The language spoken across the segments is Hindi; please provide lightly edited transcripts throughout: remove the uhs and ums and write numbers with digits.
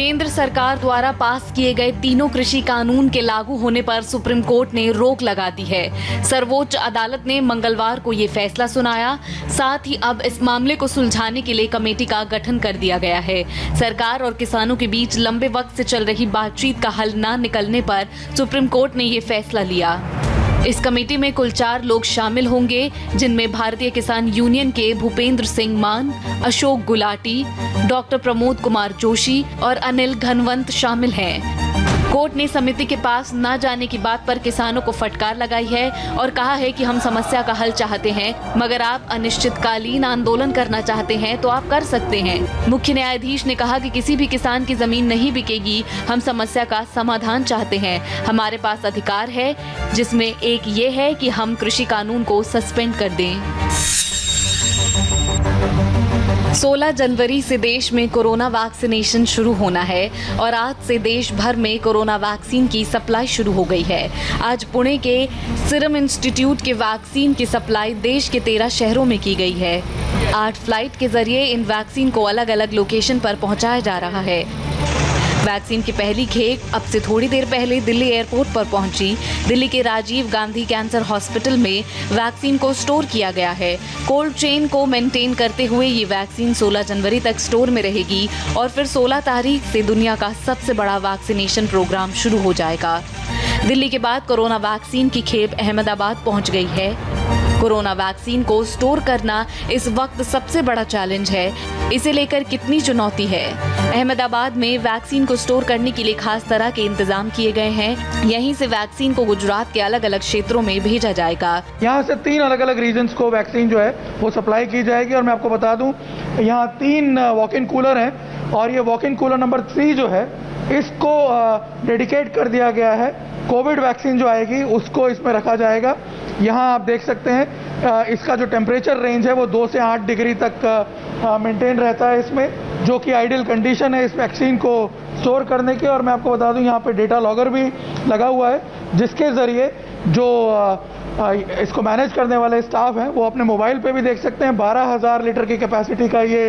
केंद्र सरकार द्वारा पास किए गए तीनों कृषि कानून के लागू होने पर सुप्रीम कोर्ट ने रोक लगा दी है। सर्वोच्च अदालत ने मंगलवार को ये फैसला सुनाया। साथ ही अब इस मामले को सुलझाने के लिए कमेटी का गठन कर दिया गया है। सरकार और किसानों के बीच लंबे वक्त से चल रही बातचीत का हल न निकलने पर सुप्रीम कोर्ट ने ये फैसला लिया। इस कमेटी में कुल 4 लोग शामिल होंगे, जिनमें भारतीय किसान यूनियन के भूपेंद्र सिंह मान, अशोक गुलाटी, डॉक्टर प्रमोद कुमार जोशी और अनिल घनवंत शामिल हैं। कोर्ट ने समिति के पास न जाने की बात पर किसानों को फटकार लगाई है और कहा है कि हम समस्या का हल चाहते हैं, मगर आप अनिश्चितकालीन आंदोलन करना चाहते हैं तो आप कर सकते हैं। मुख्य न्यायाधीश ने कहा कि किसी भी किसान की जमीन नहीं बिकेगी, हम समस्या का समाधान चाहते हैं। हमारे पास अधिकार है, जिसमें एक ये है कि हम कृषि कानून को सस्पेंड कर दें। 16 जनवरी से देश में कोरोना वैक्सीनेशन शुरू होना है और आज से देश भर में कोरोना वैक्सीन की सप्लाई शुरू हो गई है। आज पुणे के सीरम इंस्टीट्यूट के वैक्सीन की सप्लाई देश के 13 शहरों में की गई है। 8 फ्लाइट के जरिए इन वैक्सीन को अलग अलग लोकेशन पर पहुंचाया जा रहा है। वैक्सीन की पहली खेप अब से थोड़ी देर पहले दिल्ली एयरपोर्ट पर पहुंची। दिल्ली के राजीव गांधी कैंसर हॉस्पिटल में वैक्सीन को स्टोर किया गया है। कोल्ड चेन को मेंटेन करते हुए ये वैक्सीन 16 जनवरी तक स्टोर में रहेगी और फिर 16 तारीख से दुनिया का सबसे बड़ा वैक्सीनेशन प्रोग्राम शुरू हो जाएगा। दिल्ली के बाद कोरोना वैक्सीन की खेप अहमदाबाद पहुंच गई है। कोरोना वैक्सीन को स्टोर करना इस वक्त सबसे बड़ा चैलेंज है। इसे लेकर कितनी चुनौती है। अहमदाबाद में वैक्सीन को स्टोर करने के लिए खास तरह के इंतजाम किए गए हैं। यहीं से वैक्सीन को गुजरात के अलग अलग क्षेत्रों में भेजा जाएगा। यहाँ से 3 अलग अलग रीजन्स को वैक्सीन जो है वो सप्लाई की जाएगी। और मैं आपको बता दूं, यहाँ 3 वॉक इन कूलर हैं और ये वॉक इन कूलर नंबर 3 जो है इसको डेडिकेट कर दिया गया है। कोविड वैक्सीन जो आएगी उसको इसमें रखा जाएगा। यहाँ आप देख सकते हैं इसका जो टेम्परेचर रेंज है वो 2 से 8 डिग्री तक मेंटेन रहता है इसमें, जो कि आइडियल कंडीशन है इस वैक्सीन को स्टोर करने की। और मैं आपको बता दूं यहाँ पे डेटा लॉगर भी लगा हुआ है, जिसके ज़रिए जो इसको मैनेज करने वाले स्टाफ हैं वो अपने मोबाइल पे भी देख सकते हैं। 12,000 लीटर की कैपेसिटी का ये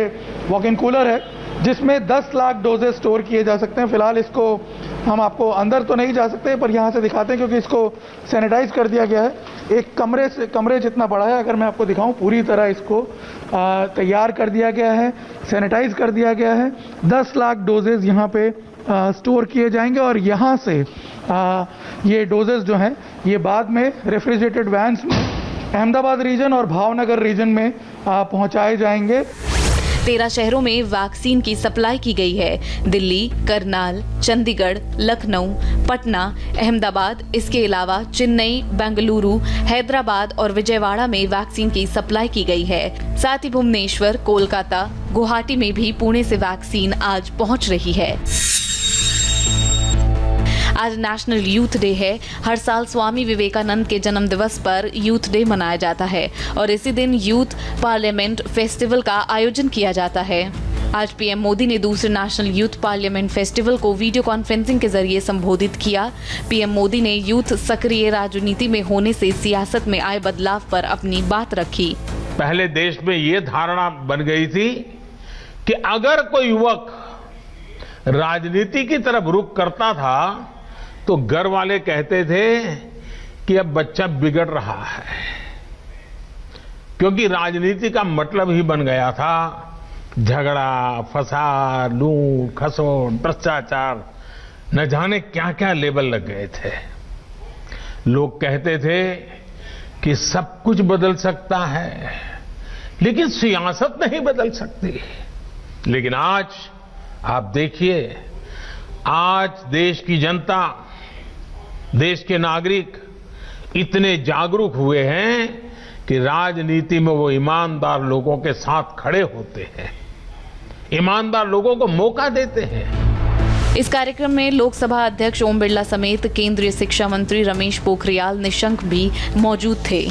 वॉक इन कूलर है, जिसमें 10 लाख डोजेस स्टोर किए जा सकते हैं। फिलहाल इसको हम आपको अंदर तो नहीं जा सकते, पर यहाँ से दिखाते हैं क्योंकि इसको सैनिटाइज कर दिया गया है। एक कमरे जितना बड़ा है, अगर मैं आपको दिखाऊं, पूरी तरह इसको तैयार कर दिया गया है, सैनिटाइज कर दिया गया है। 10 लाख डोजेज यहाँ पे स्टोर किए जाएंगे और यहाँ से ये डोजेस जो हैं ये बाद में रेफ्रिजरेटेड वैन्स में अहमदाबाद रीजन और भावनगर रीजन में पहुँचाए जाएंगे। 13 शहरों में वैक्सीन की सप्लाई की गई है। दिल्ली, करनाल, चंडीगढ़, लखनऊ, पटना, अहमदाबाद, इसके अलावा चेन्नई, बेंगलुरु, हैदराबाद और विजयवाड़ा में वैक्सीन की सप्लाई की गई है। साथ ही भुवनेश्वर, कोलकाता, गुवाहाटी में भी पुणे से वैक्सीन आज पहुंच रही है। आज नेशनल यूथ डे है। हर साल स्वामी विवेकानंद के जन्म दिवस पर यूथ डे मनाया जाता है और इसी दिन यूथ पार्लियामेंट फेस्टिवल का आयोजन किया जाता है। आज पीएम मोदी ने दूसरे नेशनल यूथ पार्लियामेंट फेस्टिवल को वीडियो कॉन्फ्रेंसिंग के जरिए संबोधित किया। पीएम मोदी ने यूथ सक्रिय राजनीति में होने से सियासत में आए बदलाव पर अपनी बात रखी। पहले देश में ये धारणा बन गई थी कि अगर कोई युवक राजनीति की तरफ रुख करता था तो घर वाले कहते थे कि अब बच्चा बिगड़ रहा है, क्योंकि राजनीति का मतलब ही बन गया था झगड़ा, फसाद, लूट, खसोट, भ्रष्टाचार, न जाने क्या क्या लेबल लग गए थे। लोग कहते थे कि सब कुछ बदल सकता है लेकिन सियासत नहीं बदल सकती। लेकिन आज आप देखिए, आज देश की जनता, देश के नागरिक इतने जागरूक हुए हैं कि राजनीति में वो ईमानदार लोगों के साथ खड़े होते हैं, ईमानदार लोगों को मौका देते हैं। इस कार्यक्रम में लोकसभा अध्यक्ष ओम बिरला समेत केंद्रीय शिक्षा मंत्री रमेश पोखरियाल निशंक भी मौजूद थे।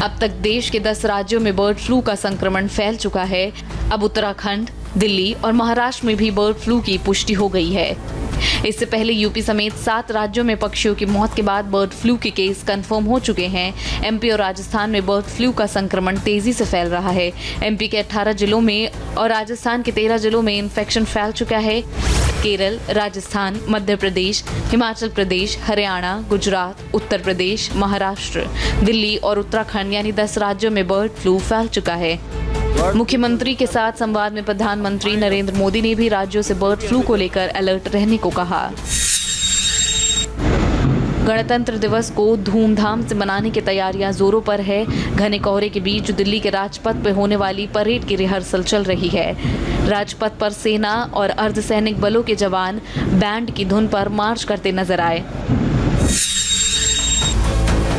अब तक देश के 10 राज्यों में बर्ड फ्लू का संक्रमण फैल चुका है। अब उत्तराखंड, दिल्ली और महाराष्ट्र में भी बर्ड फ्लू की पुष्टि हो गई है। इससे पहले यूपी समेत 7 राज्यों में पक्षियों की मौत के बाद बर्ड फ्लू के केस कंफर्म हो चुके हैं। एमपी और राजस्थान में बर्ड फ्लू का संक्रमण तेजी से फैल रहा है। एमपी के 18 जिलों में और राजस्थान के 13 जिलों में इन्फेक्शन फैल चुका है। केरल, राजस्थान, मध्य प्रदेश, हिमाचल प्रदेश, हरियाणा, गुजरात, उत्तर प्रदेश, महाराष्ट्र, दिल्ली और उत्तराखंड यानी 10 राज्यों में बर्ड फ्लू फैल चुका है। मुख्यमंत्री के साथ संवाद में प्रधानमंत्री नरेंद्र मोदी ने भी राज्यों से बर्ड फ्लू को लेकर अलर्ट रहने को कहा। गणतंत्र दिवस को धूमधाम से मनाने की तैयारियां जोरों पर है। घने कोहरे के बीच दिल्ली के राजपथ पर होने वाली परेड की रिहर्सल चल रही है। राजपथ पर सेना और अर्धसैनिक बलों के जवान बैंड की धुन पर मार्च करते नजर आए।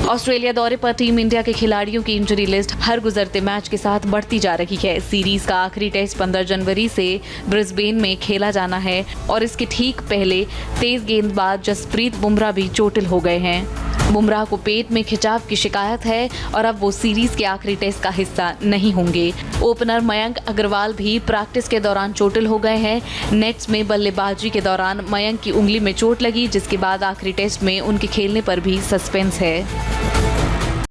ऑस्ट्रेलिया दौरे पर टीम इंडिया के खिलाड़ियों की इंजरी लिस्ट हर गुजरते मैच के साथ बढ़ती जा रही है। सीरीज का आखिरी टेस्ट 15 जनवरी से ब्रिस्बेन में खेला जाना है और इसके ठीक पहले तेज गेंदबाज जसप्रीत बुमराह भी चोटिल हो गए हैं। बुमराह को पेट में खिंचाव की शिकायत है और अब वो सीरीज के आखिरी टेस्ट का हिस्सा नहीं होंगे। ओपनर मयंक अग्रवाल भी प्रैक्टिस के दौरान चोटिल हो गए हैं। नेट्स में बल्लेबाजी के दौरान मयंक की उंगली में चोट लगी, जिसके बाद आखिरी टेस्ट में उनके खेलने पर भी सस्पेंस है।